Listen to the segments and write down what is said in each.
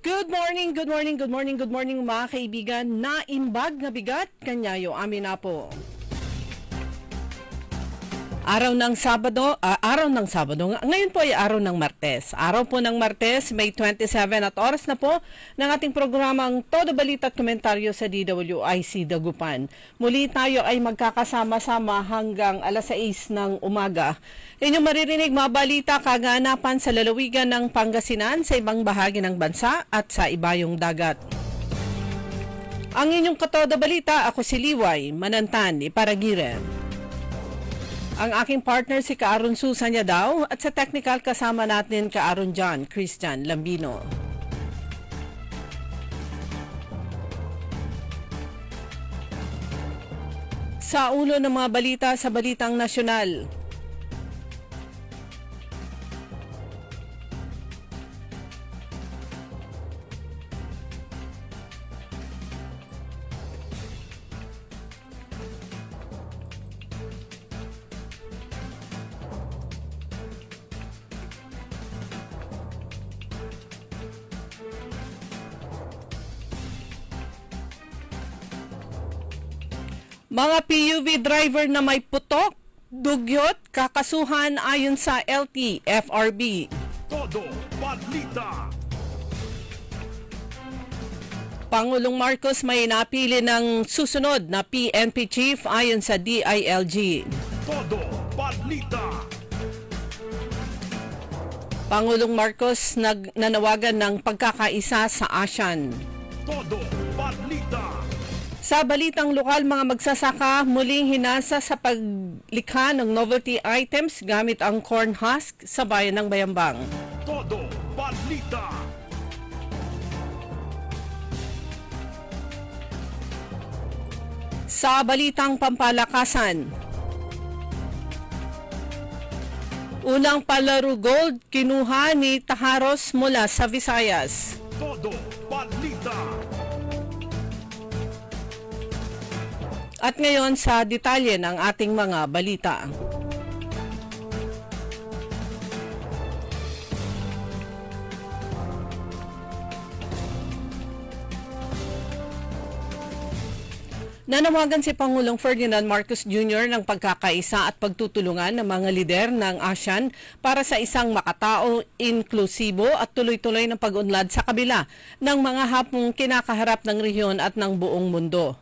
Good morning, good morning, good morning, good morning mga kaibigan. Naimbag na bigat, kanyayo amin na po. Araw ng Sabado. Ngayon po ay araw ng Martes. Araw po ng Martes, May 27 at oras na po ng ating programang Todo Balita at Komentaryo sa DWIC Dagupan. Muli tayo ay magkakasama-sama hanggang alas 6 ng umaga. Inyong maririnig mga balita kaganapan sa lalawigan ng Pangasinan, sa ibang bahagi ng bansa at sa ibayong dagat. Ang inyong Katoda Balita, ako si Liway Manantan, Iparagiren. Ang aking partner si Kaaron Susanya daw at sa technical kasama natin Kaaron John Christian Lambino. Sa ulo ng mga balita sa Balitang Nasyonal. Mga PUV driver na may putok, dugyot, kakasuhan ayon sa LTFRB. Todo Balita. Pangulong Marcos may napili ng susunod na PNP chief ayon sa DILG. Todo Balita. Pangulong Marcos nanawagan ng pagkakaisa sa ASEAN. Todo Balita. Sa balitang lokal, mga magsasaka muling hinasa sa paglikha ng novelty items gamit ang corn husk sa bayan ng Bayambang. Todo Balita. Sa balitang pampalakasan, unang palaro gold kinuha ni Taharos mula sa Visayas. Todo Balita. At ngayon sa detalye ng ating mga balita. Nanawagan si Pangulong Ferdinand Marcos Jr. ng pagkakaisa at pagtutulungan ng mga lider ng ASEAN para sa isang makatao, inklusibo at tuloy-tuloy na pag-unlad sa kabila ng mga hapong kinakaharap ng rehiyon at ng buong mundo.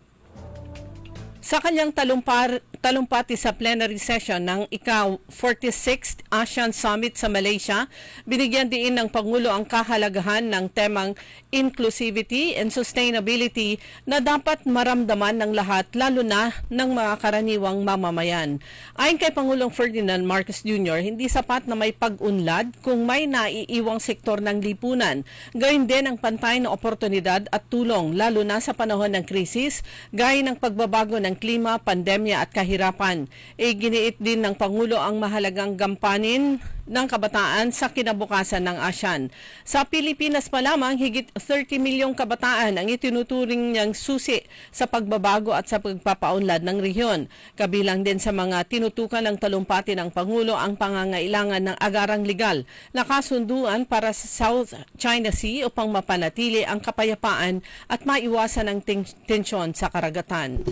Sa kanyang talumpati sa plenary session ng ika-46th ASEAN Summit sa Malaysia, binigyan diin ng Pangulo ang kahalagahan ng temang inclusivity and sustainability na dapat maramdaman ng lahat, lalo na ng mga karaniwang mamamayan. Ayon kay Pangulong Ferdinand Marcos Jr., hindi sapat na may pag-unlad kung may naiiwang sektor ng lipunan. Gayun din ang pantay na oportunidad at tulong, lalo na sa panahon ng krisis, gaya ng pagbabago ng klima, pandemya at kahirapan. Giniit din ng Pangulo ang mahalagang gampanin ng kabataan sa kinabukasan ng ASEAN. Sa Pilipinas pa lamang, higit 30 milyong kabataan ang itinuturing niyang susi sa pagbabago at sa pagpapaunlad ng rehiyon. Kabilang din sa mga tinutukan ng talumpati ng Pangulo ang pangangailangan ng agarang legal na kasunduan para sa South China Sea upang mapanatili ang kapayapaan at maiwasan ang tensyon sa karagatan.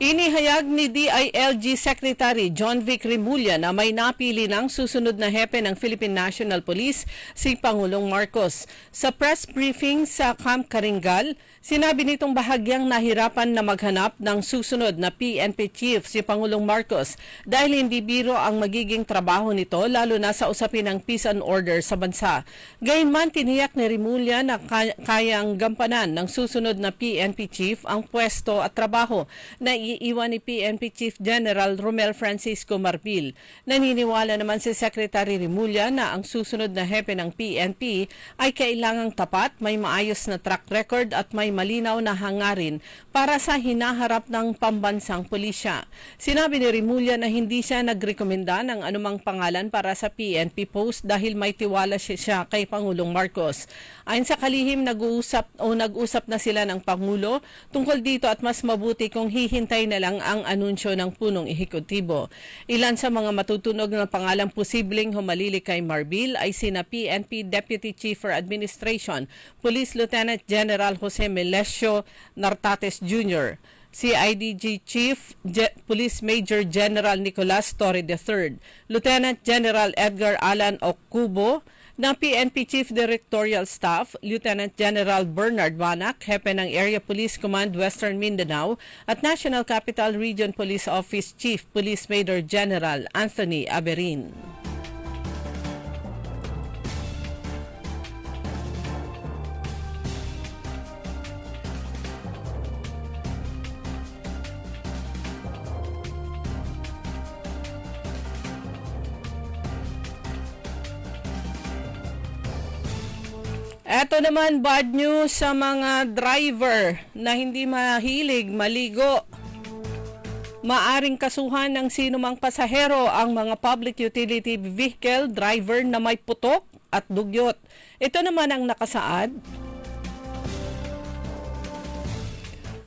Inihayag ni DILG Secretary John Vic Remulla na may napili ng susunod na hepe ng Philippine National Police, si Pangulong Marcos. Sa press briefing sa Camp Karingal, sinabi nitong bahagyang nahirapan na maghanap ng susunod na PNP chief si Pangulong Marcos dahil hindi biro ang magiging trabaho nito, lalo na sa usapin ng peace and order sa bansa. Gayunman, tiniyak ni Remulla na kayang gampanan ng susunod na PNP chief ang pwesto at trabaho na iiwan ni PNP Chief General Romel Francisco Marbil. Naniniwala naman si Secretary Remulla na ang susunod na hepe ng PNP ay kailangang tapat, may maayos na track record at may may malinaw na hangarin para sa hinaharap ng pambansang pulisya. Sinabi ni Rimulya na hindi siya nagrekomenda ng anumang pangalan para sa PNP post dahil may tiwala siya kay Pangulong Marcos. Ayon sa kalihim, nag-usap na sila ng Pangulo tungkol dito at mas mabuti kung hihintay na lang ang anunsyo ng punong ehekutibo. Ilan sa mga matutunog na pangalang posibleng humalili kay Marbil ay sina PNP Deputy Chief for Administration, Police Lieutenant General Jose Melesio Nartates Jr., CIDG Chief Police Major General Nicolas Torre III, Lieutenant General Edgar Alan Okubo, ng PNP Chief Directorial Staff, Lieutenant General Bernard Manac, Hepe ng Area Police Command Western Mindanao, at National Capital Region Police Office Chief Police Major General Anthony Aberin. Eto naman, bad news sa mga driver na hindi mahilig maligo. Maaring kasuhan ng sinumang pasahero ang mga public utility vehicle driver na may putok at dugyot. Ito naman ang nakasaad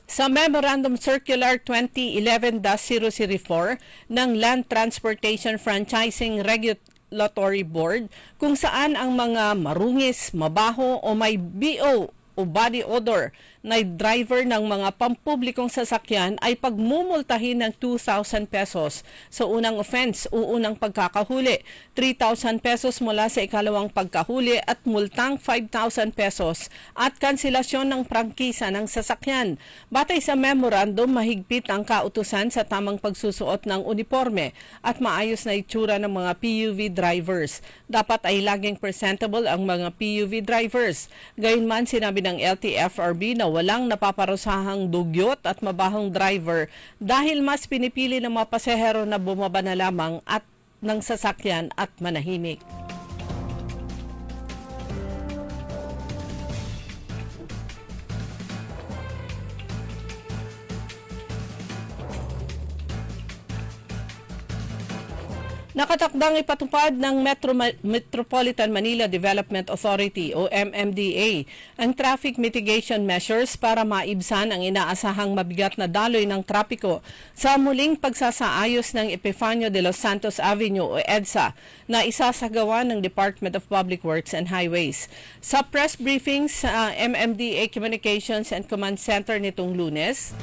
sa Memorandum Circular 2011-004 ng Land Transportation Franchising Regulatory Board, kung saan ang mga marungis, mabaho o may BO o body odor na driver ng mga pampublikong sasakyan ay pagmumultahin ng 2,000 pesos sa unang offense o unang pagkakahuli, 3,000 pesos mula sa ikalawang pagkahuli at multang 5,000 pesos at kanselasyon ng prangkisa ng sasakyan. Batay sa memorandum, mahigpit ang kautusan sa tamang pagsusuot ng uniforme at maayos na itsura ng mga PUV drivers. Dapat ay laging presentable ang mga PUV drivers. Gayunman, sinabi ng LTFRB na walang napaparusahang dugyot at mabahong driver dahil mas pinipili ng mga pasahero na bumaba na lamang at ng sasakyan at manahimik. Nakatakdang ipatupad ng Metropolitan Manila Development Authority o MMDA ang traffic mitigation measures para maibsan ang inaasahang mabigat na daloy ng trapiko sa muling pagsasaayos ng Epifanio de los Santos Avenue o EDSA na isasagawa ng Department of Public Works and Highways. Sa press briefings sa MMDA Communications and Command Center nitong Lunes,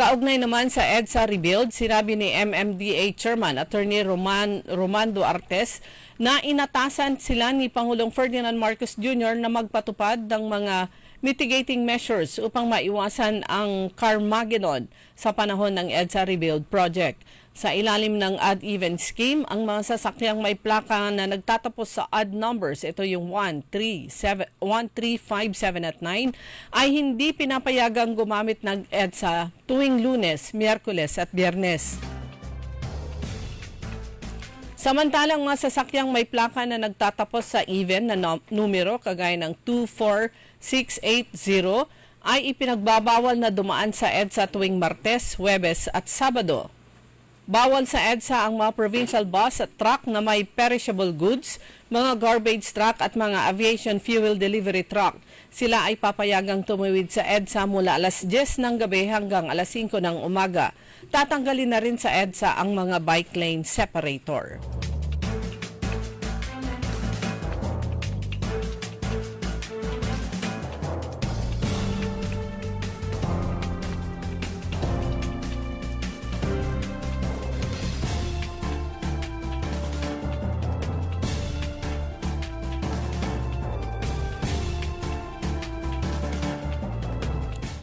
kaugnay naman sa EDSA Rebuild, sinabi ni MMDA Chairman Attorney Romando Artes na inatasan sila ni Pangulong Ferdinand Marcos Jr. na magpatupad ng mga mitigating measures upang maiwasan ang Carmageddon sa panahon ng EDSA Rebuild Project. Sa ilalim ng odd-even scheme, ang mga sasakyang may plaka na nagtatapos sa odd numbers, ito yung 1, 3, 5, 7 at 9, ay hindi pinapayagang gumamit ng EDSA tuwing Lunes, Miyerkules at Biyernes. Samantalang mga sasakyang may plaka na nagtatapos sa even na numero kagaya ng 24680 ay ipinagbabawal na dumaan sa EDSA tuwing Martes, Huwebes at Sabado. Bawal sa EDSA ang mga provincial bus at truck na may perishable goods, mga garbage truck at mga aviation fuel delivery truck. Sila ay papayagang tumawid sa EDSA mula alas 10 ng gabi hanggang alas 5 ng umaga. Tatanggalin na rin sa EDSA ang mga bike lane separator.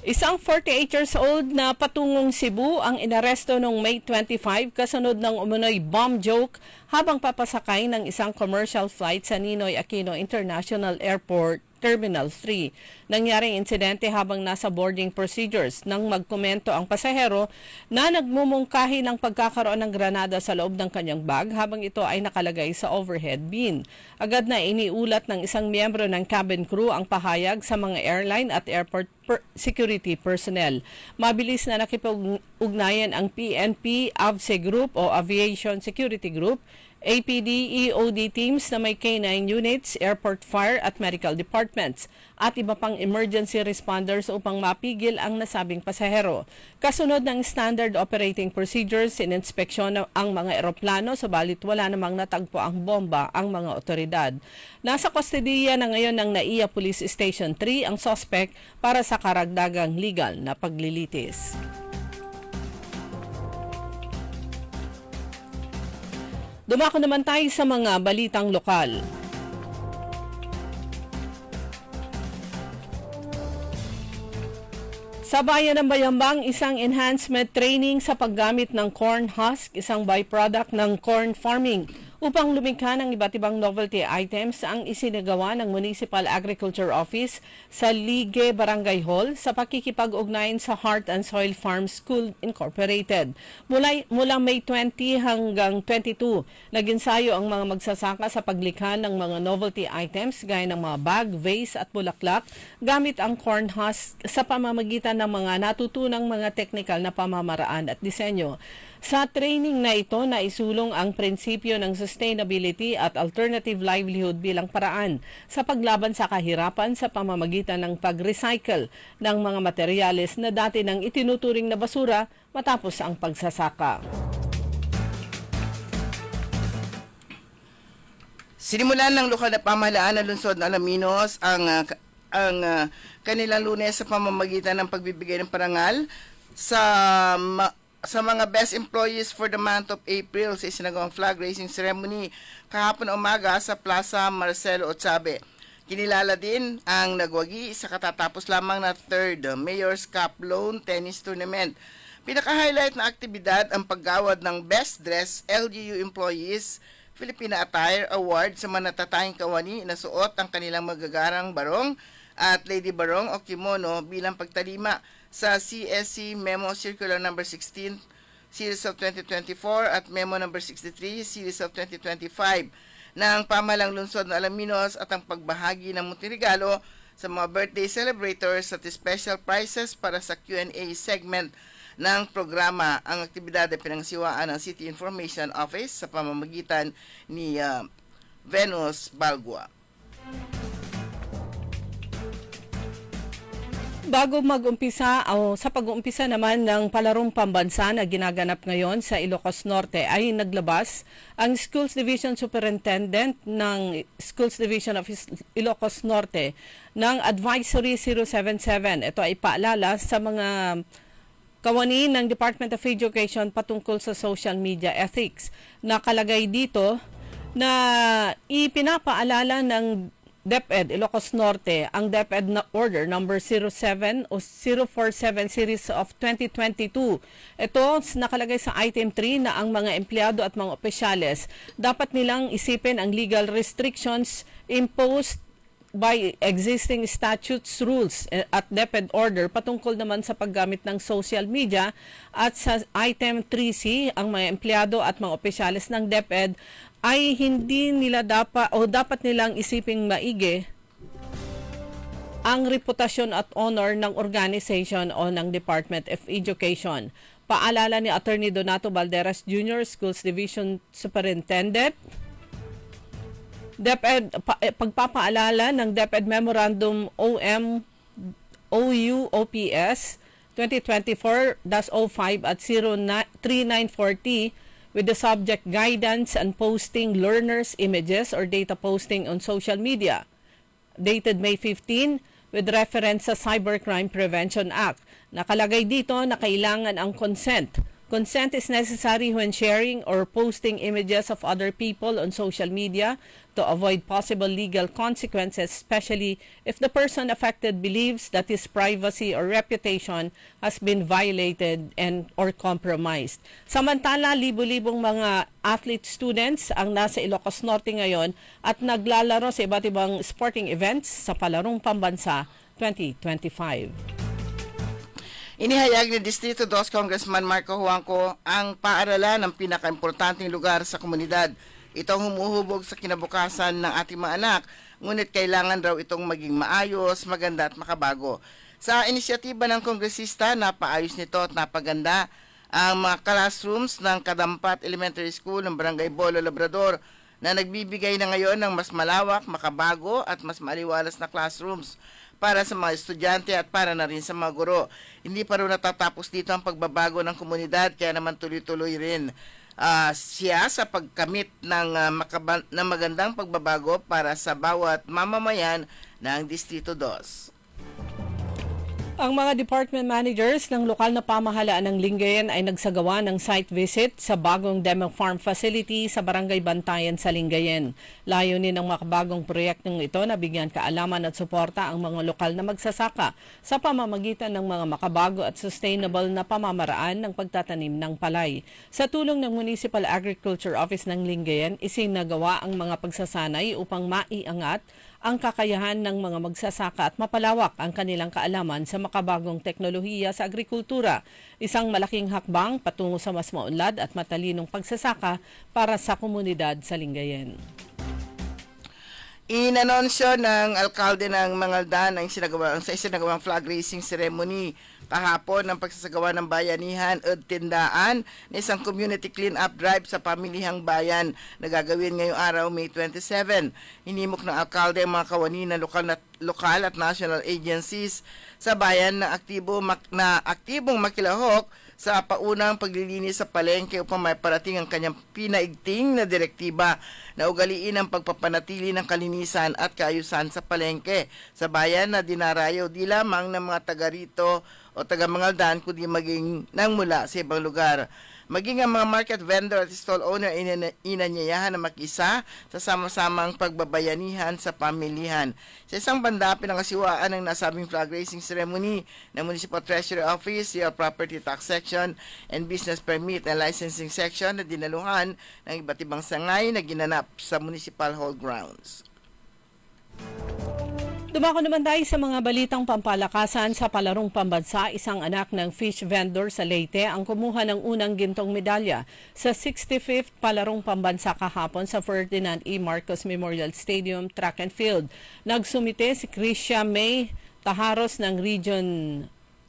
Isang 48 years old na patungong Cebu ang inaresto noong May 25 kasunod ng umunoy bomb joke habang papasakay ng isang commercial flight sa Ninoy Aquino International Airport Terminal 3. Nangyaring insidente habang nasa boarding procedures nang magkomento ang pasahero na nagmumungkahi ng pagkakaroon ng granada sa loob ng kanyang bag habang ito ay nakalagay sa overhead bin. Agad na iniulat ng isang miyembro ng cabin crew ang pahayag sa mga airline at airport security personnel. Mabilis na nakipag-ugnayan ang PNP AVSE Group o Aviation Security Group, APD, EOD teams na may K9 units, airport fire at medical departments at iba pang emergency responders upang mapigil ang nasabing pasahero. Kasunod ng standard operating procedures, ininspeksyon ang mga eroplano subalit wala namang natagpo ang bomba ang mga otoridad. Nasa kustodiya na ngayon ng NAIA Police Station 3 ang suspect para sa karagdagang legal na paglilitis. Dumako naman tayo sa mga balitang lokal. Sa bayan ng Bayambang, isang enhancement training sa paggamit ng corn husk, isang byproduct ng corn farming, upang lumikha ng iba't ibang novelty items ang isinagawa ng Municipal Agriculture Office sa Ligue Barangay Hall sa pakikipag-ugnayan sa Heart and Soil Farm School Incorporated. Mula May 20 hanggang 22, nag-ensayo ang mga magsasaka sa paglikha ng mga novelty items gaya ng mga bag, vase at bulaklak gamit ang corn husk sa pamamagitan ng mga natutunang mga technical na pamamaraan at disenyo. Sa training na ito, naisulong ang prinsipyo ng sustainability at alternative livelihood bilang paraan sa paglaban sa kahirapan sa pamamagitan ng pag-recycle ng mga materyales na dati nang itinuturing na basura matapos ang pagsasaka. Sinimulan ng lokal na pamahalaan ng lungsod ng Alaminos ang kanilang Lunes sa pamamagitan ng pagbibigay ng parangal sa mga best employees for the month of April sa isinagawang flag raising ceremony kahapon umaga sa Plaza Marcelo Otsabe. Kinilala din ang nagwagi sa katatapos lamang na 3rd Mayor's Cup Lawn Tennis Tournament. Pinaka-highlight na aktibidad ang paggawad ng Best Dress LGU Employees Filipina Attire Award sa manatatayang kawani na suot ang kanilang magagarang barong at Lady Barong o kimono bilang pagtalima sa CSC Memo Circular No. 16 Series of 2024 at Memo No. 63 Series of 2025 ng pamahalang lungsod ng Alaminos at ang pagbahagi ng muntirigalo sa mga birthday celebrators at special prizes para sa Q&A segment ng programa. Ang aktibidad ay pinangsiwaan ng City Information Office sa pamamagitan ni Venus Balgua. Bago mag-umpisa o sa pag-uumpisa naman ng palarong pambansa na ginaganap ngayon sa Ilocos Norte ay naglabas ang Schools Division Superintendent ng Schools Division of Ilocos Norte ng Advisory 077. Ito ay paalala sa mga kawani ng Department of Education patungkol sa social media ethics. Nakalagay dito na ipinapaalala ng DepEd Ilocos Norte ang DepEd Order number 07 o 047 series of 2022. Ito nakalagay sa item 3 na ang mga empleyado at mga opisyales dapat nilang isipin ang legal restrictions imposed by existing statutes, rules at DepEd order patungkol naman sa paggamit ng social media. At sa item 3C, ang mga empleyado at mga opisyales ng DepEd ay hindi nila dapat nilang isiping maigi ang reputasyon at honor ng organization o ng Department of Education. Paalala ni Attorney Donato Balderas Jr., Schools Division Superintendent. DepEd, pagpapaalala ng DepEd Memorandum OU-OPS 2024-05 at 03940 with the subject guidance and posting learners' images or data posting on social media, dated May 15, with reference sa Cybercrime Prevention Act. Nakalagay dito na kailangan ang consent Consent is necessary when sharing or posting images of other people on social media to avoid possible legal consequences, especially if the person affected believes that his privacy or reputation has been violated and or compromised. Samantala, libo-libong mga athlete students ang nasa Ilocos Norte ngayon at naglalaro sa iba't ibang sporting events sa Palarong Pambansa 2025. Inihayag ni Distrito 2 Congressman Marco Juanco ang paaralan ng pinakaimportanteng lugar sa komunidad. Ito ang humuhubog sa kinabukasan ng ating mga anak, ngunit kailangan raw itong maging maayos, maganda at makabago. Sa inisyatiba ng kongresista, napaayos nito at napaganda ang mga classrooms ng Kadampat Elementary School ng Barangay Bolo, Labrador na nagbibigay na ngayon ng mas malawak, makabago at mas maliwalas na classrooms para sa mga estudyante at para na rin sa mga guro. Hindi pa rin natatapos dito ang pagbabago ng komunidad, kaya naman tuloy-tuloy rin siya sa pagkamit ng magandang pagbabago para sa bawat mamamayan ng Distrito 2. Ang mga department managers ng lokal na pamahalaan ng Lingayen ay nagsagawa ng site visit sa bagong demo farm facility sa Barangay Bantayan sa Lingayen. Layunin ng makabagong proyektong ito na bigyan kaalaman at suporta ang mga lokal na magsasaka sa pamamagitan ng mga makabago at sustainable na pamamaraan ng pagtatanim ng palay. Sa tulong ng Municipal Agriculture Office ng Lingayen, isinagawa ang mga pagsasanay upang maiangat ang kakayahan ng mga magsasaka at mapalawak ang kanilang kaalaman sa makabagong teknolohiya sa agrikultura, isang malaking hakbang patungo sa mas maunlad at matalinong pagsasaka para sa komunidad sa Lingayen. Inanunsyo ng alkalde ng Mangaldan ang isinagawang flag raising ceremony kahapon ng pagsasagawa ng bayanihan at tindaan na isang community clean-up drive sa pamilihang bayan na gagawin ngayong araw, May 27. Hinimok ng alkalde ang mga kawani ng lokal at national agencies sa bayan na aktibong makilahok sa paunang paglilinis sa palengke upang may parating ang kanyang pinaigting na direktiba na ugaliin ang pagpapanatili ng kalinisan at kaayusan sa palengke sa bayan na dinarayo di lamang ng mga taga rito o taga Mangaldan kundi maging nang mula sa ibang lugar. Maging ang mga market vendor at stall owner inanyayahan na makisa sa sama-samang pagbabayanihan sa pamilihan. Sa isang banda, pinangasiwaan ng nasabing flag raising ceremony ng Municipal Treasury Office, Real Property Tax Section, and Business Permit and Licensing Section na dinaluhan ng iba't ibang sangay na ginanap sa Municipal Hall grounds. Dumako naman tayo sa mga balitang pampalakasan sa Palarong Pambansa. Isang anak ng fish vendor sa Leyte ang kumuha ng unang gintong medalya sa 65th Palarong Pambansa kahapon sa Ferdinand E. Marcos Memorial Stadium Track and Field. Nagsumite si Krisha May Taharos ng Region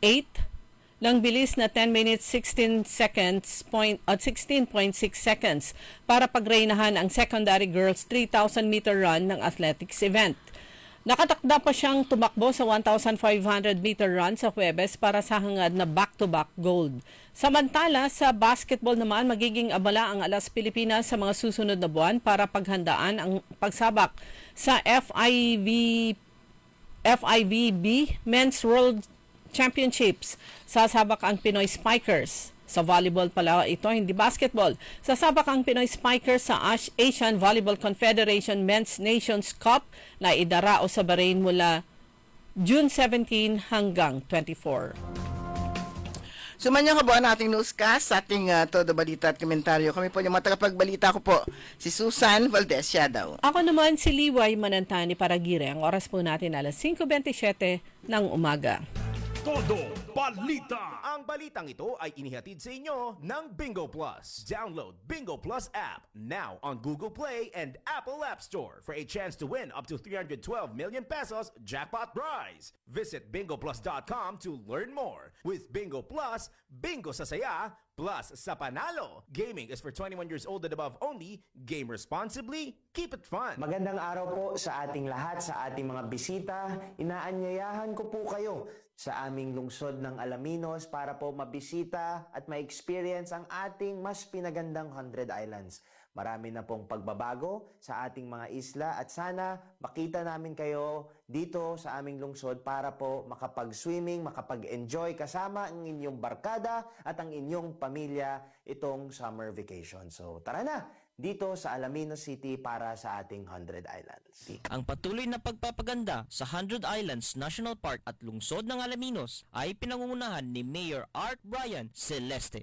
8 ng bilis na 10 minutes 16 seconds at 16.6 seconds para pagreynahan ang secondary girls 3,000 meter run ng athletics event. Nakatakda pa siyang tumakbo sa 1,500 meter run sa Huwebes para sa hangad na back-to-back gold. Samantala, sa basketball naman, magiging abala ang Alas Pilipinas sa mga susunod na buwan para paghandaan ang pagsabak sa FIVB Men's World Championships. Sasabak ang Pinoy Spikers. Sa volleyball pala ito, hindi basketball. Sasabak ang Pinoy Spikers sa Asian Volleyball Confederation Men's Nations Cup na idarao sa Bahrain mula June 17 hanggang 24. Sumanya ka buwan ating newscast sa ating todo balita at komentaryo. Kami po yung mga tagapagbalita ko po, si Susan Valdez Siadaw. Ako naman si Liway Manantani Paragire. Ang oras po natin alas 5:27 ng umaga. Todo balita. Ang balitang ito ay inihatid sa inyo ng Bingo Plus. Download Bingo Plus app now on Google Play and Apple App Store for a chance to win up to 312 million pesos jackpot prize. Visit bingoplus.com to learn more. With Bingo Plus, bingo sa saya, plus sa panalo. Gaming is for 21 years old and above only. Game responsibly. Keep it fun. Magandang araw po sa ating lahat, sa ating mga bisita. Inaanyayahan ko po kayo sa aming lungsod ng Alaminos para po mabisita at ma-experience ang ating mas pinagandang 100 Islands. Marami na pong pagbabago sa ating mga isla at sana makita namin kayo dito sa aming lungsod para po makapag-swimming, makapag-enjoy kasama ang inyong barkada at ang inyong pamilya itong summer vacation. So tara na dito sa Alaminos City para sa ating 100 Islands. Ang patuloy na pagpapaganda sa 100 Islands National Park at lungsod ng Alaminos ay pinangungunahan ni Mayor Art Brian Celeste.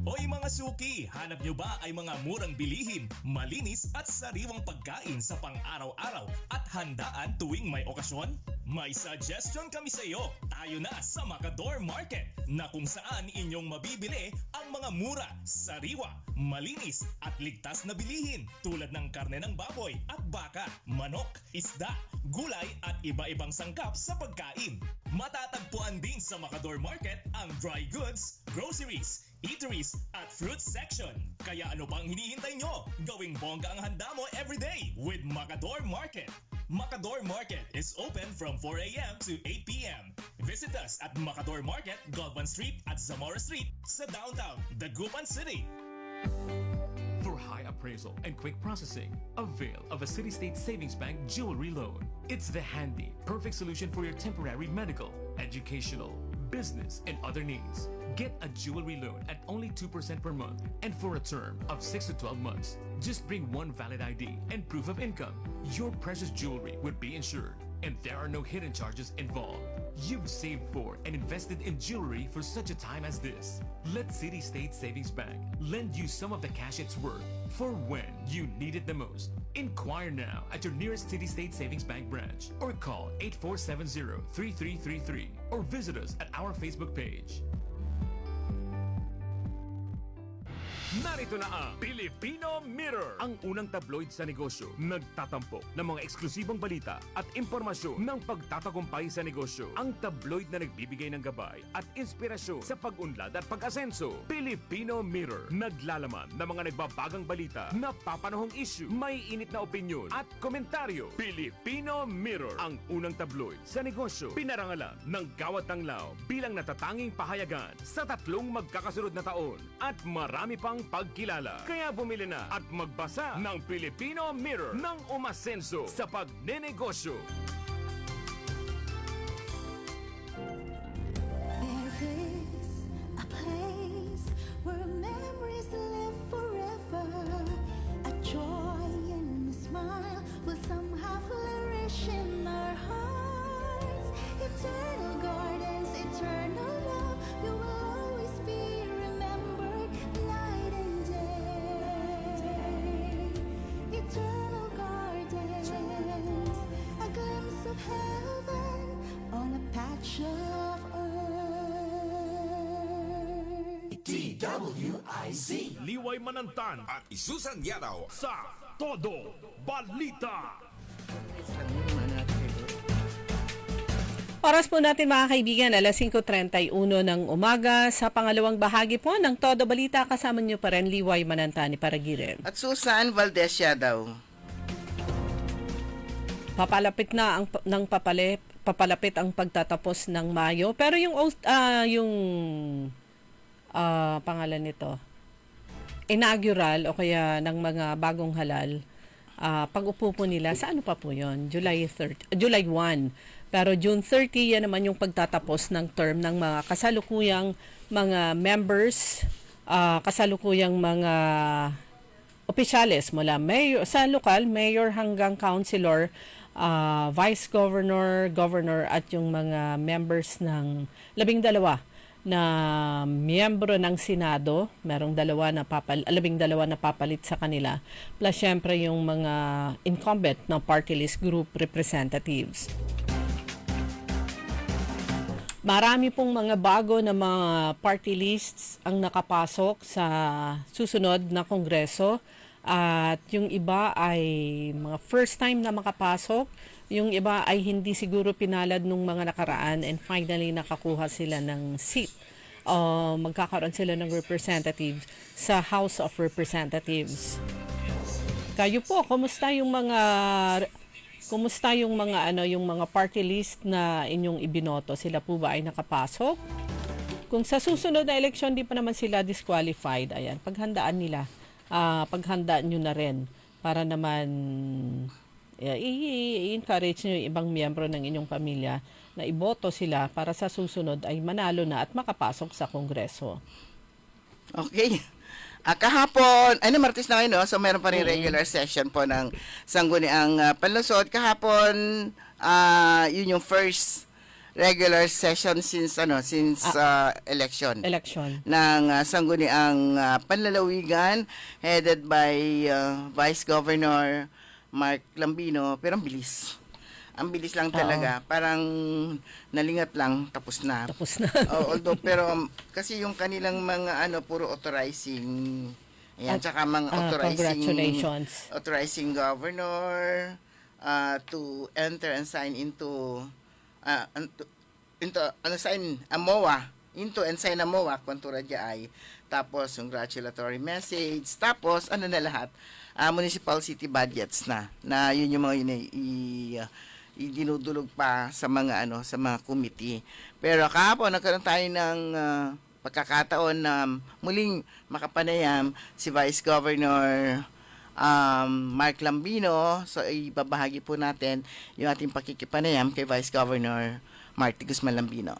Hoy mga suki, hanap nyo ba ay mga murang bilihin, malinis at sariwang pagkain sa pang-araw-araw at handaan tuwing may okasyon? May suggestion kami sa iyo. Tayo na sa Macador Market na kung saan inyong mabibili ang mga mura, sariwa, malinis at ligtas na bilihin tulad ng karne ng baboy at baka, manok, isda, gulay at iba-ibang sangkap sa pagkain. Matatagpuan din sa Macador Market ang dry goods, groceries, eateries at fruit section. Kaya ano pang hinihintay nyo? Gawing bongga ang handa mo everyday with Macador Market. Macador Market is open from 4 a.m. to 8 p.m. Visit us at Macador Market, Galvan Street at Zamora Street sa downtown, Dagupan City. For high appraisal and quick processing, avail of a City State Savings Bank jewelry loan. It's the handy, perfect solution for your temporary medical, educational, business, and other needs. Get a jewelry loan at only 2% per month and for a term of 6 to 12 months. Just bring one valid ID and proof of income. Your precious jewelry would be insured and there are no hidden charges involved. You've saved for and invested in jewelry for such a time as this. Let City State Savings Bank lend you some of the cash it's worth for when you need it the most. Inquire now at your nearest City State Savings Bank branch or call 8470-3333 or visit us at our Facebook page. Narito na ang Filipino Mirror, ang unang tabloid sa negosyo. Nagtatampok ng mga eksklusibong balita at impormasyon ng pagtatagumpay sa negosyo. Ang tabloid na nagbibigay ng gabay at inspirasyon sa pag-unlad at pag-asenso. Filipino Mirror, naglalaman ng mga nagbabagang balita, napapanahong issue, may init na opinyon at komentaryo. Filipino Mirror, ang unang tabloid sa negosyo. Pinarangalan ng Gawad Tanglao bilang natatanging pahayagan sa 3 magkakasunod na taon at marami pang pagkilala. Kaya bumili na at magbasa ng Filipino Mirror ng umasenso sa pagnenegosyo. There is a place where memories live forever. A joy and a smile will somehow flourish in our hearts. Eternal gardens, eternal love, you will always be remembered night and day. Eternal gardens, a glimpse of heaven on a patch of earth. DWIZ Liway Manantan at Isusan Yadaw sa Todo Balita. Oras po natin mga kaibigan, alas 5:31 ng umaga. Sa pangalawang bahagi po ng Todo Balita, kasama niyo pa rin Liway Manantani Paragiren. At Susan Valdez daw. Papalapit na papalapit ang pagtatapos ng Mayo, pero pangalan nito, inaugural o kaya ng mga bagong halal, pag-upo po nila sa ano pa po yun? July 1. Pero June 30, yan naman yung pagtatapos ng term ng mga kasalukuyang mga members, kasalukuyang mga opisyales mula mayor, sa lokal, mayor hanggang councilor, vice governor, governor at yung mga members ng 12 na miyembro ng Senado. Merong 12 na papalit sa kanila. Plus syempre yung mga incumbent na party list group representatives. Marami pong mga bago na mga party lists ang nakapasok sa susunod na kongreso at yung iba ay mga first time na makapasok, yung iba ay hindi siguro pinalad nung mga nakaraan and finally nakakuha sila ng seat. Magkakaroon sila ng representative sa House of Representatives. Kayo po, kumusta yung mga party list na inyong ibinoto? Sila po ba ay nakapasok? Kung sa susunod na eleksyon di pa naman sila disqualified, ayan, paghandaan nila paghandaan nyo na rin para naman i-encourage nyo yung ibang miyembro ng inyong pamilya na iboto sila para sa susunod ay manalo na at makapasok sa Kongreso. Okay. Kahapon, Martes na ngayon, no? So meron pa rin regular session po ng Sangguniang Panlungsod. Kahapon, yun yung first regular session since election ng Sangguniang Panlalawigan headed by Vice Governor Mark Lambino. Pero ang bilis lang talaga. Parang nalingat lang, tapos na. Although, pero kasi yung kanilang mga puro authorizing. Ayan, tsaka mga authorizing governor to enter and sign into sign a MOA. Into and sign a MOA, kontura di ay. Tapos, congratulatory message. Tapos, na lahat? Municipal city budgets na yun yung mga dinudulog pa sa mga sa mga committee. Pero kahapon nagkaroon tayo ng pagkakataon na muling makapanayam si Vice Governor Mark Lambino. So ibabahagi po natin yung ating pakikipanayam kay Vice Governor Marty Guzman Lambino.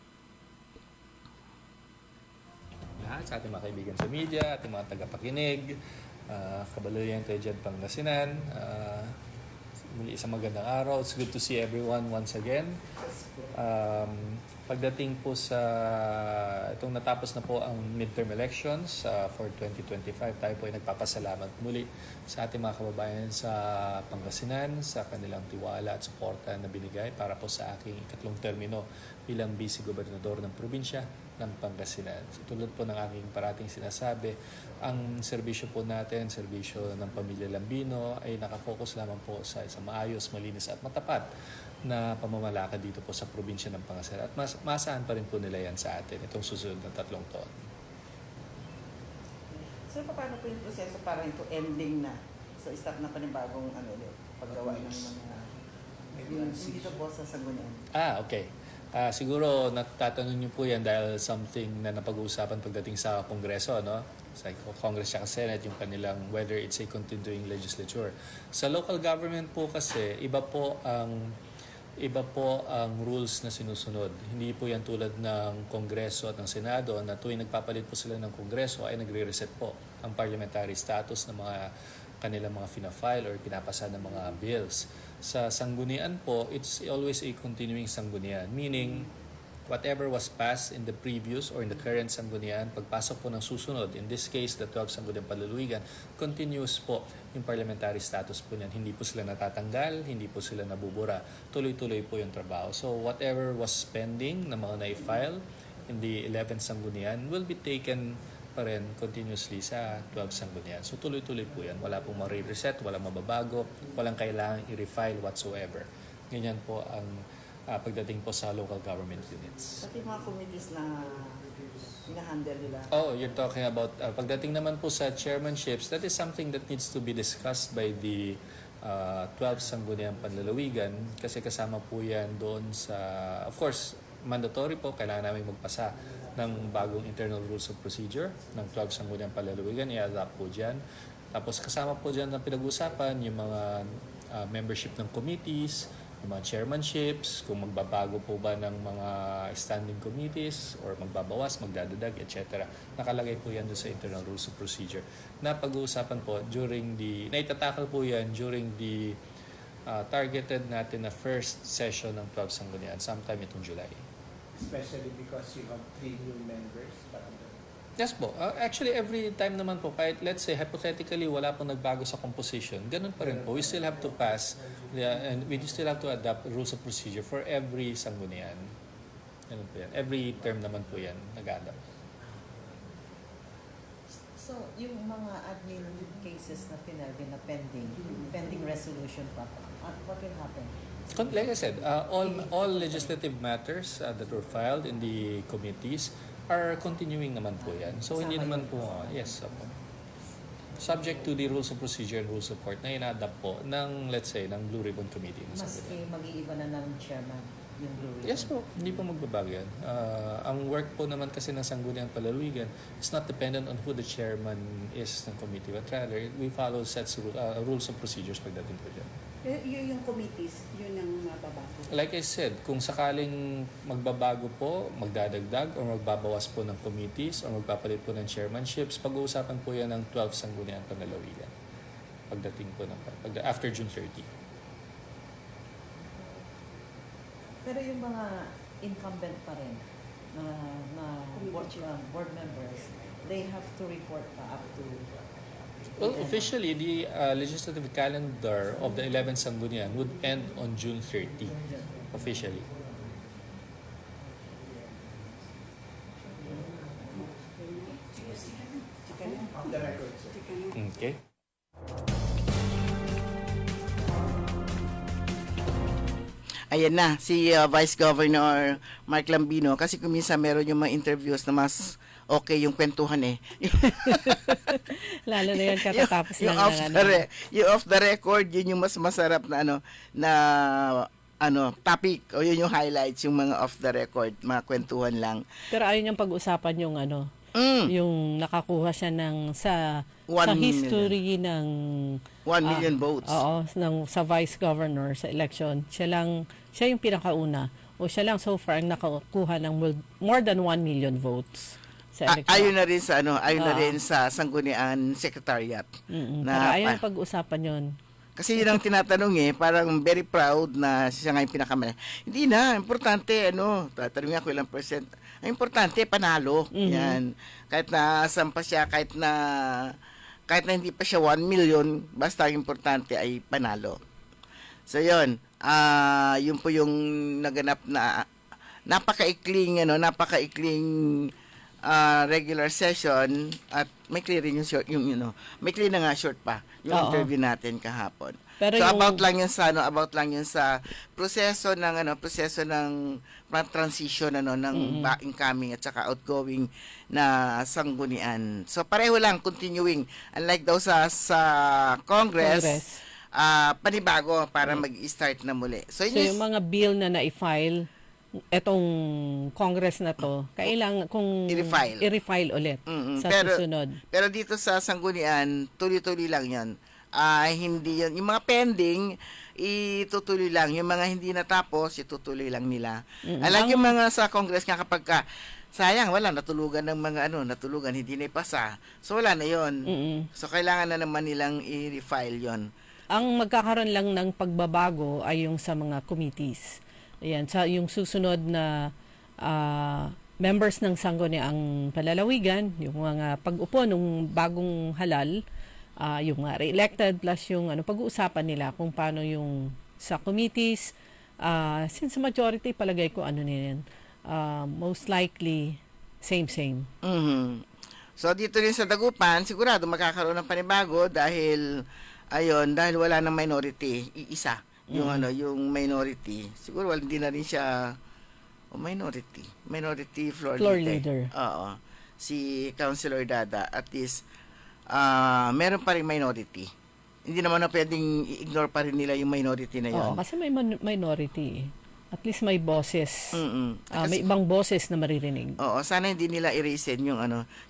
Lahat sa ating mga kaibigan sa media, ating mga tagapakinig, kabaluyan tayo dyan Pangasinan. Muli isang magandang araw. It's good to see everyone once again. Pagdating po sa itong natapos na po ang midterm elections for 2025, tayo po ay nagpapasalamat muli sa ating mga kababayan sa Pangasinan sa kanilang tiwala at suporta na binigay para po sa aking ikatlong termino bilang Vice Gobernador ng probinsya ng Pangasinan. So, tulad po ng aking parating sinasabi, ang serbisyo po natin, serbisyo ng Pamilya Lambino ay nakafocus lamang po sa isang maayos, malinis at matapat na pamamalakad dito po sa probinsya ng Pangasinan. At maasahan pa rin po nila yan sa atin itong susunod na 3 taon. So, paano po yung proseso para ito ending na? So, start na panibagong paggawa ng mga dito po sa Sanggunian. Okay. Siguro natatanong niyo po yan dahil something na napag-uusapan pagdating sa Kongreso, no? Sa Congress at Senate, yung kanilang whether it's a continuing legislature. Sa local government po kasi, iba po ang rules na sinusunod. Hindi po yan tulad ng Kongreso at ng Senado na tuwing nagpapalit po sila ng Kongreso ay nagre-reset po ang parliamentary status ng mga kanilang mga fina-file or pinapasa ng mga bills. Sa sanggunian po, it's always a continuing sanggunian. Meaning, whatever was passed in the previous or in the current sanggunian, pagpasok po ng susunod, in this case, the 12 Sangguniang Panlalawigan, continuous po yung parliamentary status po niyan. Hindi po sila natatanggal, hindi po sila nabubura. Tuloy-tuloy po yung trabaho. So, whatever was pending na mga na-file in the 11th sanggunian will be taken pa rin continuously sa 12 sanggunian. So tuloy-tuloy po yan. Wala pong ma-reset, walang mababago, walang kailangang i-refile whatsoever. Ganyan po ang pagdating po sa local government units. Pati mga committees na hina-handle nila. You're talking about pagdating naman po sa chairmanships, that is something that needs to be discussed by the 12 Sangguniang Panlalawigan kasi kasama po yan doon sa, of course, mandatory po, kailangan namin magpasa ng bagong internal rules of procedure ng 12 Sangguniang Panlalawigan, i-adapt po dyan. Tapos kasama po dyan ng pinag-usapan yung mga membership ng committees, yung mga chairmanships, kung magbabago po ba ng mga standing committees or magbabawas, magdadadag, etc. Nakalagay po yan doon sa internal rules of procedure. Na pag-uusapan po naitatakal po yan during the targeted natin na first session ng 12 Sanggunian sometime itong July. Especially because you have 3 new members. Yes po. Actually, every time naman po, kahit let's say hypothetically wala pong nagbago sa composition, ganun pa rin po. We still have to pass and we still have to adapt rules of procedure for every sanggunian. Ganun po yan. Every term naman po yan, nag-adapt. So, yung mga admin cases na pinaldi na pending resolution pa, what will happen? Like I said, all legislative matters that were filed in the committees are continuing naman po yan. So, hindi naman po, yes, po. Subject to the rules of procedure and rules of court na ina-adapt po ng, let's say, ng Blue Ribbon Committee. Maski mag-iiba na ng chairman? yung Blue Ribbon? Yes po, hindi po magbabago yan. Ang work po naman kasi ng Sangguniang Palaluigan is not dependent on who the chairman is ng committee, but rather we follow rules and procedures pagdating po dyan. Yung committees, yun ang mababago. Like I said, kung sakaling magbabago po, magdadagdag o magbabawas po ng committees o magpapalit po ng chairmanships, pag-uusapan po yan ng 12 Sangguniang Palaluigan pagdating po after June 30. Pero yung mga incumbent pa rin na board members, they have to report pa up to... Well, officially, the legislative calendar of the 11th Sanggunian would end on June 30, officially. On the record, sir. Okay. Ayan na, si Vice Governor Mark Lambino. Kasi kung minsan meron yung mga interviews na mas okay yung kwentuhan eh. Lalo na yan katatapos yung lang ng yung off the record, yun yung mas masarap na topic o yun yung highlights, yung mga off the record, mga kwentuhan lang. Pero ayun yung pag-usapan yung yung nakakuha siya sa 1 history ng 1 million votes. Oo, sa vice governor sa election. Siya yung pinakauna o siya lang so far ang nakakuha ng more than 1 million votes sa election. Ayun na rin sa na rin sa Sanggunian Secretariat. Para ayun pag-usapan yon. Kasi yun ang tinatanong parang very proud na siya nga yung pinakamalaki. Hindi na, importante, tatanungin ako ilang percent. Ang importante, panalo. Yan. Kahit na saan pa siya, kahit na hindi pa siya 1 million, basta ang importante ay panalo. So yun, yun po yung naganap na napakaikling regular session at may clear rin yung short, may clear na nga short pa yung interview natin kahapon. Pero so about lang yun sa proseso ng transition ng incoming at saka outgoing na sanggunian. So pareho lang, continuing. Unlike daw sa Congress. Panibago para mag-start na muli. So yung mga bill na na-file etong Congress na to, kailangan kung i-refile ulit sa susunod. Pero dito sa sanggunian, tuloy-tuloy lang 'yan. Hindi yan. Yung mga pending, itutuloy lang. Yung mga hindi natapos, itutuloy lang nila. Alam yung mga sa Congress nga kapag sayang, wala, natulugan ng mga natulugan, hindi na ipasa. So wala na yon. So kailangan na naman nilang i-refile yon. Ang magkakaroon lang ng pagbabago ay yung sa mga committees. Ayan, sa yung susunod na members ng Sangguniang Palalawigan, yung mga pag-upo ng bagong halal, yung re-elected plus yung pag-uusapan nila kung paano yung sa committees, since majority palagay ko nila most likely same. So dito rin sa Dagupan, sigurado magkakaroon ng panibago dahil wala ng minority, iisa yung yung minority. Siguro hindi na rin siya minority floor leader. Oo. Si Councilor Dada, at least meron pa rin minority. Hindi naman na pwedeng i-ignore pa rin nila yung minority na yun. Oo, kasi may minority. At least may boses. May ibang boses na maririnig. Oo, sana hindi nila erasein yung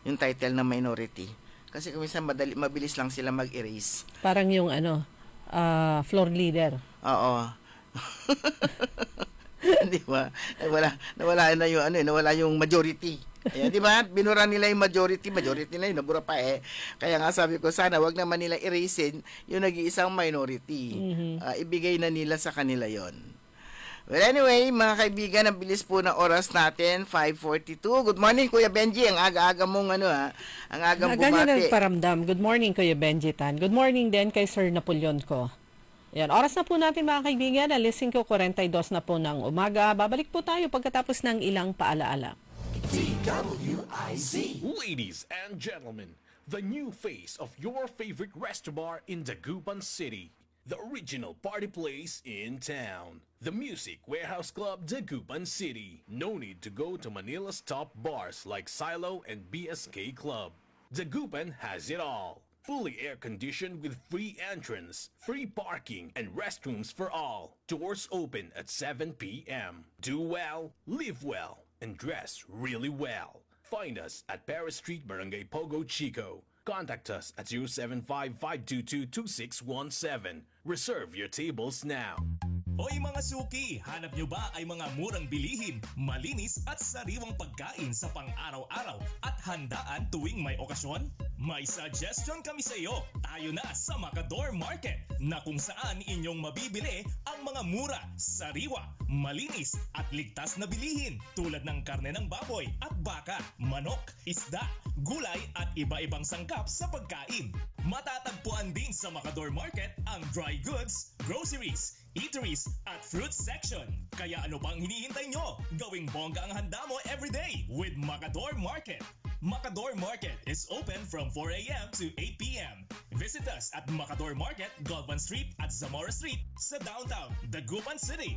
yung title na minority. Kasi kung minsan mabilis lang sila mag-erase. Parang yung floor leader. Oo. Di ba? Nawala na yung nawala yung majority. Ayan, di ba? Binura nila yung majority na yun, nabura pa Kaya nga sabi ko, sana wag naman nila erasein yung nag-iisang minority. Ibigay na nila sa kanila yon. Well, anyway, mga kaibigan, ang bilis po ng oras natin, 5:42. Good morning, Kuya Benji. Ang aga-aga mong ang agang bumati. Nagparamdam. Good morning, Kuya Benji Tan. Good morning din kay Sir Napoleon ko. Yan, oras na po natin mga kaibigan. Alis 5:42 na po ng umaga. Babalik po tayo pagkatapos ng ilang paalaala. DWIZ. Ladies and gentlemen, the new face of your favorite resto bar in Dagupan City. The original party place in town. The Music Warehouse Club Dagupan City. No need to go to Manila's top bars like Silo and BSK Club. Dagupan has it all. Fully air-conditioned with free entrance, free parking, and restrooms for all. Doors open at 7 p.m. Do well, live well, and dress really well. Find us at Paris Street, Barangay Pogo, Chico. Contact us at 075-522-2617. Reserve your tables now. Hoy mga suki, hanap nyo ba ay mga murang bilihin, malinis at sariwang pagkain sa pang-araw-araw at handaan tuwing may okasyon? May suggestion kami sa iyo. Tayo na sa Macador Market na kung saan inyong mabibili ang mga mura, sariwa, malinis at ligtas na bilihin tulad ng karne ng baboy at baka, manok, isda, gulay at iba-ibang sangkap sa pagkain. Matatagpuan din sa Macador Market ang dry goods, groceries, eateries at fruit section. Kaya ano pang hinihintay nyo? Gawing bongga ang handa mo everyday with Macador Market. Macador Market is open from 4 a.m. to 8 p.m. Visit us at Macador Market, Galvan Street at Zamora Street sa downtown, Dagupan City.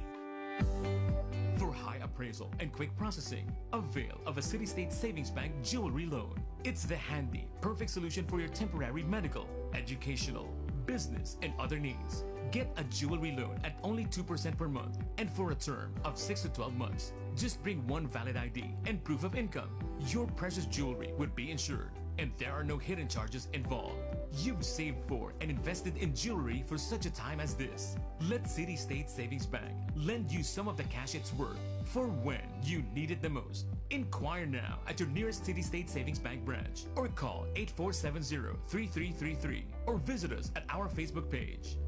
For high appraisal and quick processing, avail of a City State Savings Bank jewelry loan. It's the handy, perfect solution for your temporary medical, educational, business, and other needs. Get a jewelry loan at only 2% per month and for a term of 6 to 12 months. Just bring one valid ID and proof of income. Your precious jewelry would be insured and there are no hidden charges involved. You've saved for and invested in jewelry for such a time as this. Let City State Savings Bank lend you some of the cash it's worth for when you need it the most. Inquire now at your nearest City State Savings Bank branch or call 8470-3333 or visit us at our Facebook page.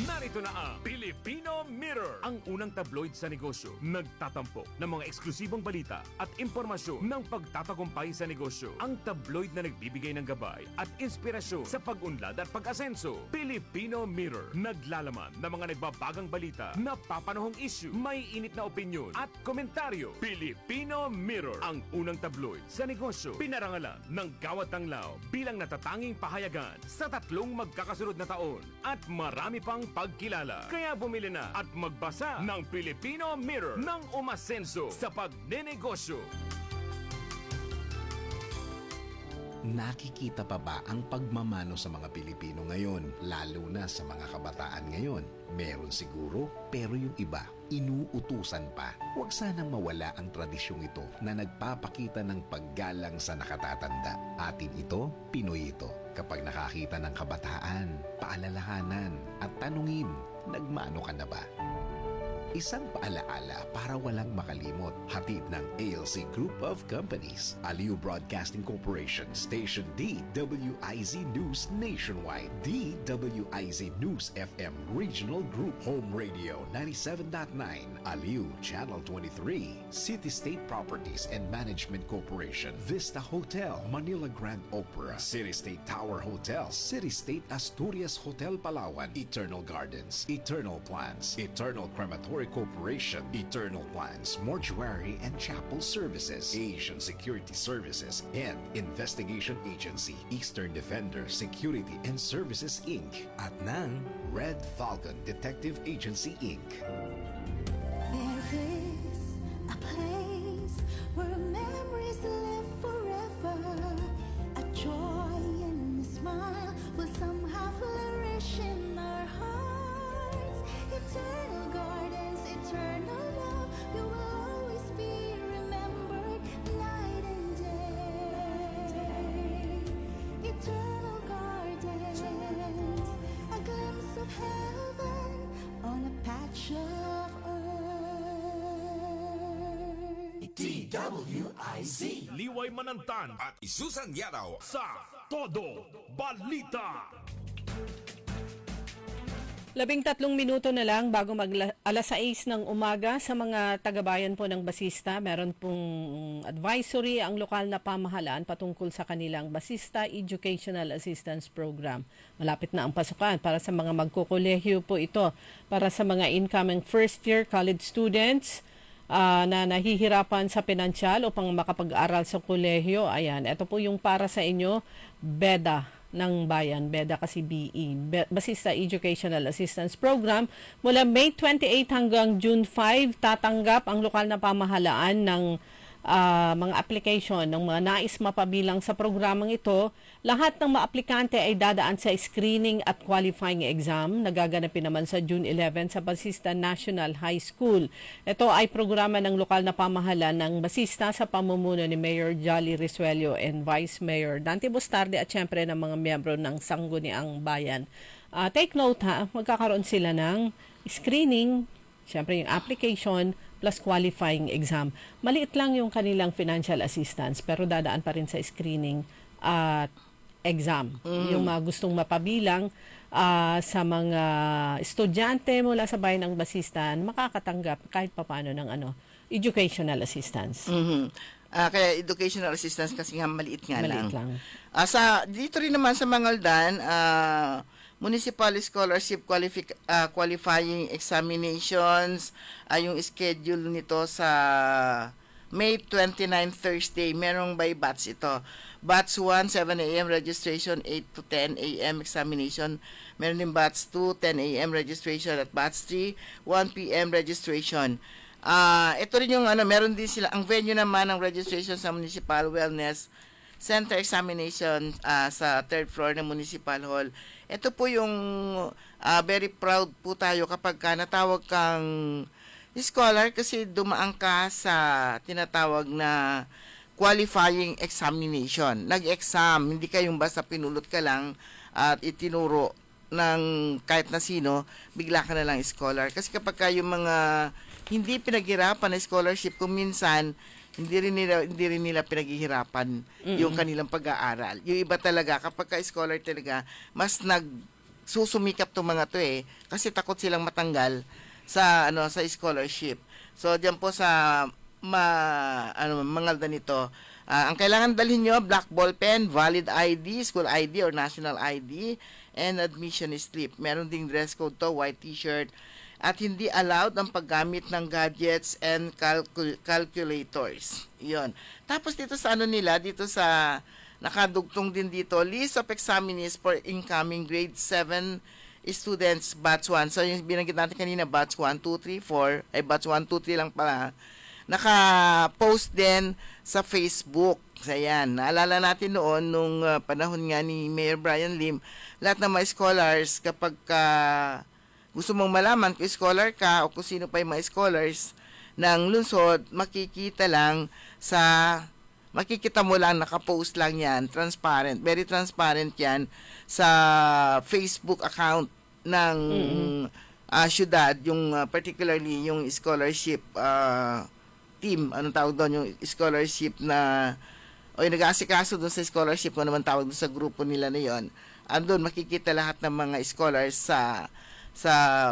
Narito na ang Filipino Mirror, ang unang tabloid sa negosyo. Nagtatampok ng mga eksklusibong balita at impormasyon ng pagtatagumpay sa negosyo. Ang tabloid na nagbibigay ng gabay at inspirasyon sa pag-unlad at pag-asenso. Filipino Mirror, naglalaman ng mga nagbabagang balita, napapanahong issue, may init na opinyon at komentaryo. Filipino Mirror, ang unang tabloid sa negosyo. Pinarangalan ng Gawad Tanglao bilang natatanging pahayagan sa 3 magkakasunod na taon at marami pang pagkilala. Kaya bumili na at magbasa ng Filipino Mirror ng umasenso sa pagnenegosyo. Nakikita pa ba ang pagmamano sa mga Pilipino ngayon, lalo na sa mga kabataan ngayon? Meron siguro, pero yung iba, inuutusan pa. Huwag sanang mawala ang tradisyong ito na nagpapakita ng paggalang sa nakatatanda. Atin ito, Pinoy ito. Kapag nakakita ng kabataan, paalalahanan at tanungin, nagmano ka na ba? Isang paalaala para walang makalimot. Hatid ng ALC Group of Companies. Aliw Broadcasting Corporation. Station DWIZ News Nationwide. DWIZ News FM Regional Group. Home Radio 97.9. Aliw Channel 23. City State Properties and Management Corporation. Vista Hotel. Manila Grand Opera. City State Tower Hotel. City State Asturias Hotel Palawan. Eternal Gardens. Eternal Plans. Eternal Crematory Corporation, Eternal Plans, Mortuary and Chapel Services, Asian Security Services, and Investigation Agency, Eastern Defender Security and Services Inc. At ng Red Falcon Detective Agency Inc. There is a place where memories live forever. A joy and a smile will somehow flourish in our hearts. Eternal gardens, eternal love, you will always be remembered night and day. Eternal gardens, a glimpse of heaven on a patch of earth. DWIZ Liway Manantan at Isusan Yaraw sa Todo Balita. 13 minuto na lang bago alas 6 ng umaga sa mga taga-bayan po ng Basista. Meron pong advisory ang lokal na pamahalaan patungkol sa kanilang Basista Educational Assistance Program. Malapit na ang pasukan para sa mga magkukolehiyo po ito. Para sa mga incoming first-year college students na nahihirapan sa pinansyal upang makapag-aral sa kolehiyo. Ayan, ito po yung para sa inyo, BEDA ng bayan, BEDA kasi BE, Basista Educational Assistance Program. Mula May 28 hanggang June 5, tatanggap ang lokal na pamahalaan ng mga application ng mga nais mapabilang sa programang ito, lahat ng mga aplikante ay dadaan sa screening at qualifying exam na gaganapin naman sa June 11 sa Basista National High School. Ito ay programa ng lokal na pamahalaan ng Basista sa pamumuno ni Mayor Jolly Risuelio and Vice Mayor Dante Bustarde at syempre ng mga miyembro ng Sangguniang Bayan. Take note ha, magkakaroon sila ng screening, syempre yung application, plus qualifying exam. Maliit lang yung kanilang financial assistance pero dadaan pa rin sa screening at exam. Yung mga gustong mapabilang sa mga estudyante mula sa bayan ng Basistan, makakatanggap kahit papaano ng educational assistance. Kaya educational assistance kasi nga maliit nga Maliit lang. Dito rin naman sa Mangaldan, Municipal Scholarship Qualifying Examinations, yung schedule nito sa May 29 Thursday, merong by batch ito. Batch 1, 7 a.m. registration, 8 to 10 a.m. examination. Meron din batch 2, 10 a.m. registration, at batch 3, 1 p.m. registration. Ito rin yung meron din sila, ang venue naman ng registration sa Municipal Wellness Center examination sa 3rd floor ng Municipal Hall. Ito po yung very proud po tayo kapag natawag kang scholar kasi dumaan ka sa tinatawag na qualifying examination. Nag-exam, hindi kayong basta pinulot ka lang at itinuro ng kahit na sino, bigla ka na lang scholar. Kasi kapag yung mga hindi pinaghirapan na scholarship, kung minsan hindi rin nila pinaghihirapan yung kanilang pag-aaral. Yung iba talaga kapag scholar talaga, mas nagsusumikap tong mga to kasi takot silang matanggal sa sa scholarship. So diyan po sa Mangaldan nito, ang kailangan dalhin nyo, black ball pen, valid ID, school ID or national ID, and admission slip. Meron ding dress code to, white t-shirt, at hindi allowed ang paggamit ng gadgets and calculators. Yun. Tapos dito sa dito sa nakadugtong din dito, list of examinees for incoming grade 7 students batch 1. So yung binanggit natin kanina, batch 1, 2, 3, 4, ay batch 1, 2, 3 lang pala. Naka-post din sa Facebook. So yan, naalala natin noon nung panahon nga ni Mayor Brian Lim, lahat ng mga scholars kapag gusto mong malaman kung scholar ka o kung sino pa yung mga scholars ng lungsod, makikita mo lang, nakapost lang yan, transparent, very transparent yan sa Facebook account ng syudad, yung particularly yung scholarship team, anong tawag doon, yung scholarship na yung nag-aasikaso doon sa scholarship, kung naman tawag doon sa grupo nila na yon, andun makikita lahat ng mga scholars sa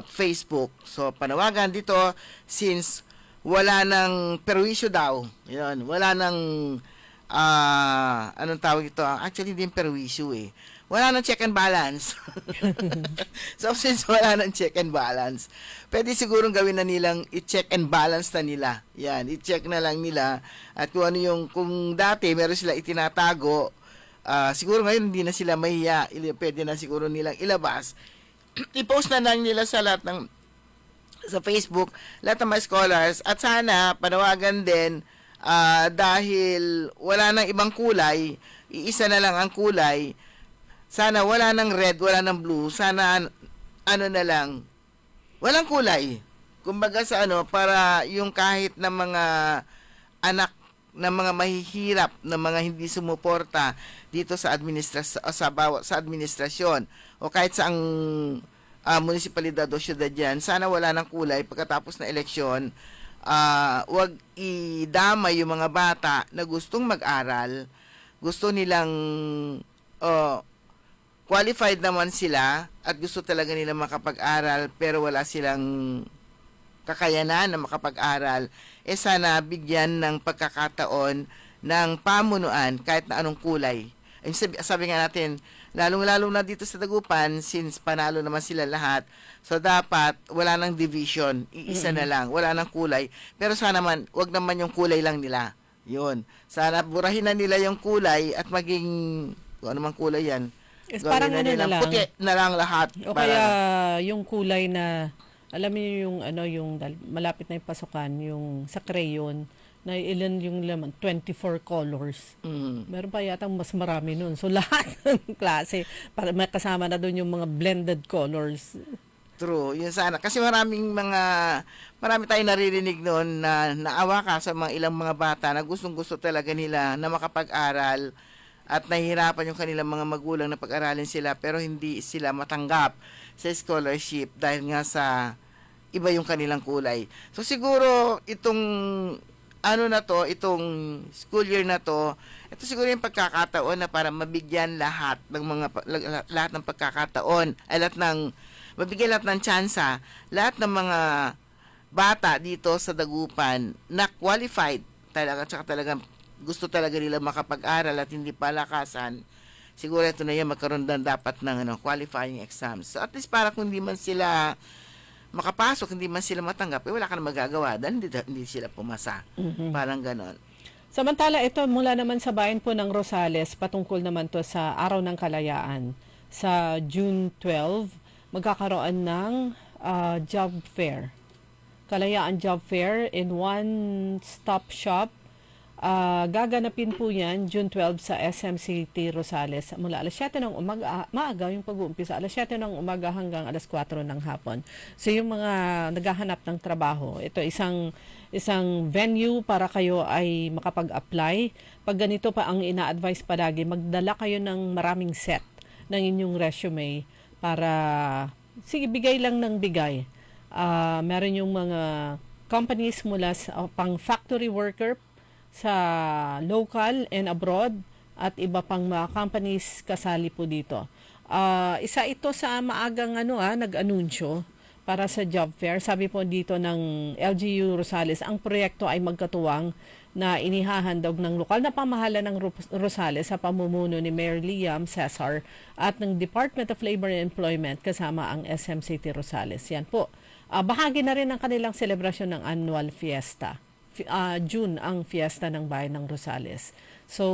Facebook. So, panawagan dito, since wala nang perwisyo daw, yun, wala nang, anong tawag ito? Actually, hindi yung perwisyo wala nang check and balance. So, since wala nang check and balance, pwede sigurong gawin na nilang i-check and balance na nila. Yan, i-check na lang nila. At kung kung dati meron sila itinatago, siguro ngayon hindi na sila mahiya, pwede na siguro nilang ilabas. I-post na lang nila sa lahat sa Facebook, lahat ng mga scholars, at sana panawagan din dahil wala nang ibang kulay, iisa na lang ang kulay, sana wala nang red, wala nang blue, sana na lang, walang kulay. Kumbaga sa para yung kahit na mga anak ng mga mahihirap, na mga hindi sumuporta dito sa administrasyon o kahit sa munisipalidad o syudad yan, sana wala ng kulay pagkatapos na eleksyon. Wag idamay yung mga bata na gustong mag-aral, gusto nilang qualified naman sila at gusto talaga nila makapag-aral pero wala silang kakayanan na makapag-aral, sana bigyan ng pagkakataon ng pamunuan kahit na anong kulay. Sabi nga natin, lalong-lalo na dito sa Dagupan, since panalo naman sila lahat, so dapat wala nang division, iisa na lang, wala nang kulay. Pero sana naman, wag naman yung kulay lang nila. Yun. Sana burahin na nila yung kulay at maging, kung anumang kulay yan, parang na lang, puti na lang lahat. O kaya yung kulay na, alam niyo yung yung malapit na yung pasukan, yung sa crayon, na ilan yung laman, 24 colors. Mm. Meron pa yata mas marami nun. So lahat ng klase, para may kasama na doon yung mga blended colors. True, yun sana. Kasi marami tayong naririnig noon na naawa ka sa mga ilang mga bata na gustong-gusto talaga nila na makapag-aral at nahihirapan yung kanilang mga magulang na pag-aralin sila pero hindi sila matanggap sa scholarship dahil nga sa iba yung kanilang kulay. So siguro itong itong school year na to, ito siguro yung pagkakataon na para mabigyan lahat ng pagkakataon, mabigyan lahat ng tsansa, lahat ng mga bata dito sa Dagupan na qualified talaga, tsaka talagang gusto talaga nila makapag-aral at hindi palakasan, siguro ito na yan, magkaroon na dapat ng qualifying exams. So at least para kung hindi man sila makapasok, hindi man sila matanggap, wala ka na magagawa dahil hindi sila pumasa. Parang ganon. Samantala, ito mula naman sa bayan po ng Rosales, patungkol naman to sa Araw ng Kalayaan. Sa June 12, magkakaroon ng job fair. Kalayaan Job Fair in one-stop shop. Gaganapin po yan June 12 sa SM City, Rosales. Mula alas 7 ng umaga, maaga yung pag-uumpisa, alas 7 ng umaga hanggang alas 4 ng hapon. So yung mga naghahanap ng trabaho, ito isang venue para kayo ay makapag-apply. Pag ganito pa ang ina-advise palagi, magdala kayo ng maraming set ng inyong resume para, sige, bigay lang ng bigay. Meron yung mga companies mula sa pang factory worker sa local and abroad at iba pang mga companies kasali po dito. Isa ito sa maagang nag-anunsyo para sa job fair. Sabi po dito ng LGU Rosales, ang proyekto ay magkatuwang na inihahandog ng lokal na pamahalaan ng Rosales sa pamumuno ni Mayor Liam Cesar at ng Department of Labor and Employment kasama ang SM City Rosales. Yan po. Bahagi na rin ng kanilang selebrasyon ng annual fiesta. June ang fiesta ng bayan ng Rosales. So,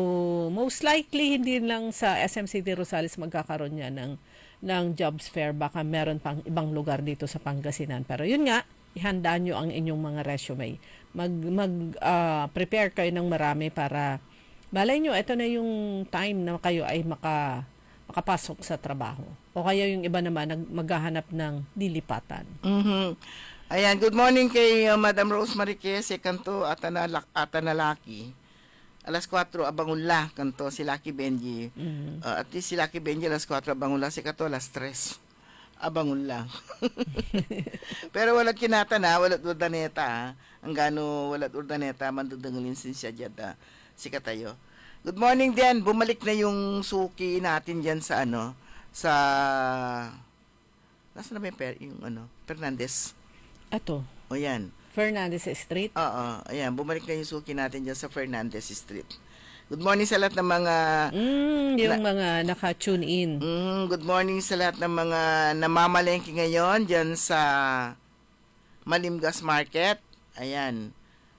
most likely, hindi lang sa SM City Rosales magkakaroon niya ng jobs fair. Baka meron pang ibang lugar dito sa Pangasinan. Pero yun nga, ihandaan nyo ang inyong mga resume. Prepare kayo ng marami para malay nyo, ito na yung time na kayo ay makapasok sa trabaho. O kaya yung iba naman maghahanap ng dilipatan. Ayan, good morning kay Madam Rose Mariquez, kanto Atanalaki. Alas 4, abangunla, kanto si Lucky Benji. At least si Lucky Benji, alas 4, abangunla, si Kato, alas 3. Abangunla. Pero walat kinata na, walat urdaneta, ang gano walat urdaneta, mandudangulin siya dyan, si Katayo. Good morning din, bumalik na yung suki natin dyan sa nasa na ba yung Fernandez? Ito. O yan. Fernandez Street? Oo. Ayan, bumalik na yung suki natin dyan sa Fernandez Street. Good morning sa lahat ng mga... mga naka-tune in. Good morning sa lahat ng mga namamalengke ngayon dyan sa Malimgas Market. Ayan.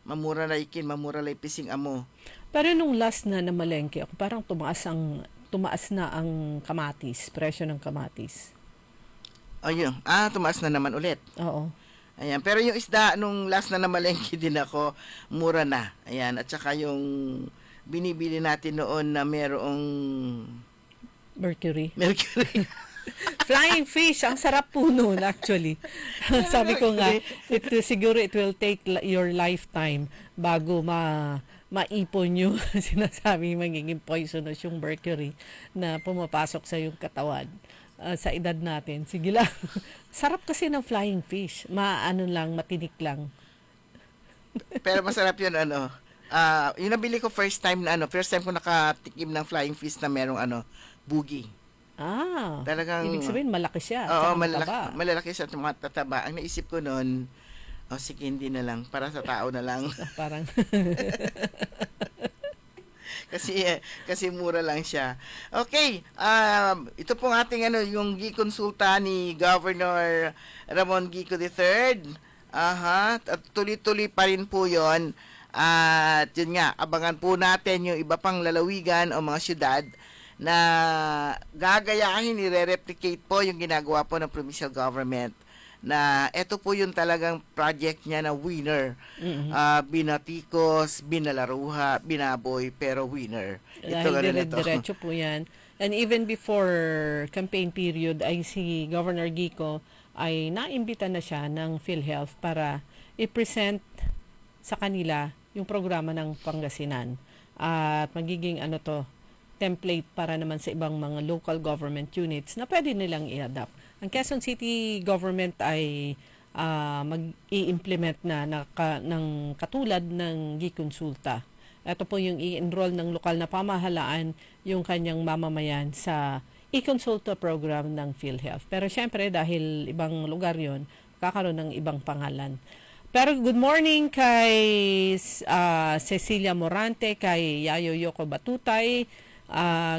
Mamura na ikin, mamura na ipising amo. Pero nung last na namalengke ako, parang tumaas na ang kamatis, presyo ng kamatis. Ayun. Tumaas na naman ulit. Oo. Ayan, pero yung isda, nung last na namalengke din ako, mura na. Ayan, at saka yung binibili natin noon na merong... Mercury. Flying fish, ang sarap po noon actually. Sabi ko nga, siguro it will take your lifetime bago maipon yung sinasabi magiging poisonous yung mercury na pumapasok sa yung katawan. Sa edad natin. Sige lang. Sarap kasi ng flying fish. Matinik lang. Pero masarap yun, yung nabili ko first time ko nakatikim ng flying fish na merong bugi. Talagang, ibig sabihin malaki siya. Oo, malalaki siya at matataba. Ang naisip ko noon, sige, hindi na lang. Para sa tao na lang. Parang... kasi mura lang siya. Okay, ito pong ating yung gikonsulta ni Governor Ramon Gico III. At tuloy-tuloy pa rin po 'yon. At yun nga, abangan po natin yung iba pang lalawigan o mga syudad na gagayahin, i-replicate po yung ginagawa po ng provincial government na ito po yung talagang project niya na winner. Binatikos, binalaruha, binaboy, pero winner. Ito Dahil ganun ito. diretso po yan. And even before campaign period ay si Governor Gico ay naimbita na siya ng PhilHealth para i-present sa kanila yung programa ng Pangasinan. At magiging template para naman sa ibang mga local government units na pwede nilang i-adapt. Ang Quezon City government ay mag-i-implement na ng katulad ng Giconsulta. Ito po yung i-enroll ng lokal na pamahalaan yung kanyang mamamayan sa e-consulta program ng PhilHealth. Pero syempre dahil ibang lugar yon, kakaroon ng ibang pangalan. Pero good morning kay Cecilia Morante, kay Yayo Yoko Batutay,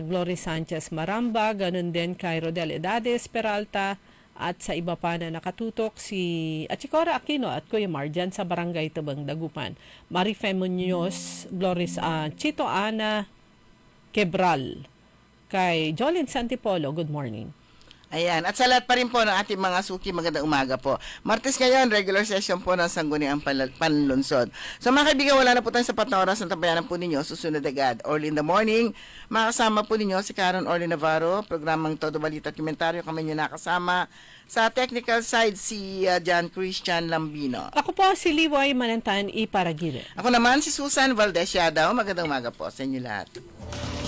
Glory Sanchez Maramba, ganun din kay Rodel Edades Peralta, at sa iba pa na nakatutok si Achicora Aquino at Kuya Marjan sa Barangay Tabang Dagupan. Marife Munoz, Gloris Chito Ana Quebral, kay Jolin Santipolo, good morning. Ayan. At sa lahat pa rin po ng ating mga suki, magandang umaga po. Martes ngayon, regular session po ng Sangguniang Panlunsod. So mga kaibigan, wala na po tayong sapat na oras ng tabayanan po ninyo. Susunod agad, early in the morning, makasama po ninyo si Karen Orly Navarro, programang Todo Balita at Komentaryo. Kami nyo nakasama. Sa technical side, si John Christian Lambino. Ako po si Liway Manantan Iparagire. Ako naman si Susan Valdez Yadaw. Magandang umaga po sa inyo lahat.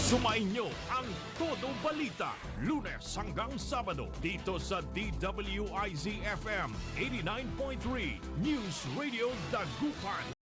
Sumainyo ang Todo Balita, Lunes hanggang Sabado dito sa DWIZ FM 89.3 News Radio Dagupan.